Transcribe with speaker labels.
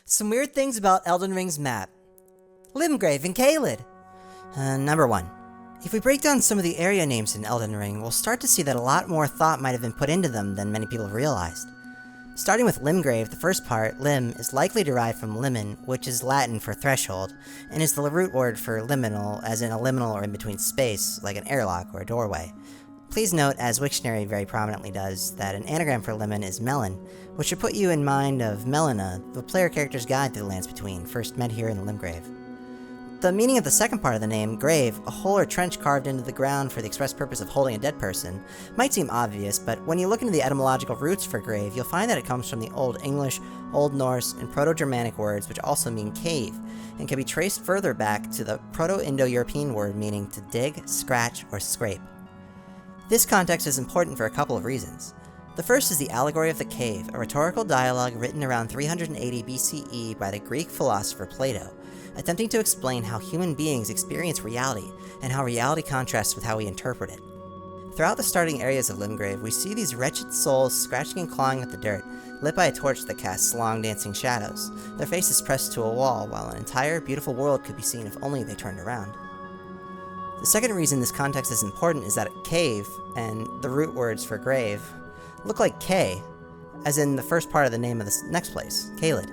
Speaker 1: Some weird things about Elden Ring's map. Limgrave and Caelid. Number 1. If we break down some of the area names in Elden Ring, we'll start to see that a lot more thought might have been put into them than many people have realized. Starting with Limgrave, the first part, lim, is likely derived from limen, which is Latin for threshold, and is the root word for liminal, as in a liminal or in-between space, like an airlock or a doorway. Please note, as Wiktionary very prominently does, that an anagram for limen is melon, which should put you in mind of Melina, the player character's guide through the lands between, first met here in the Limgrave. The meaning of the second part of the name, grave, a hole or trench carved into the ground for the express purpose of holding a dead person, might seem obvious, but when you look into the etymological roots for grave, you'll find that it comes from the Old English, Old Norse, and Proto-Germanic words which also mean cave, and can be traced further back to the Proto-Indo-European word meaning to dig, scratch, or scrape. This context is important for a couple of reasons. The first is the allegory of the cave, a rhetorical dialogue written around 380 BCE by the Greek philosopher Plato, attempting to explain how human beings experience reality, and how reality contrasts with how we interpret it. Throughout the starting areas of Limgrave, we see these wretched souls scratching and clawing at the dirt, lit by a torch that casts long dancing shadows, their faces pressed to a wall, while an entire beautiful world could be seen if only they turned around. The second reason this context is important is that cave, and the root words for grave, look like K, as in the first part of the name of the next place, Caelid.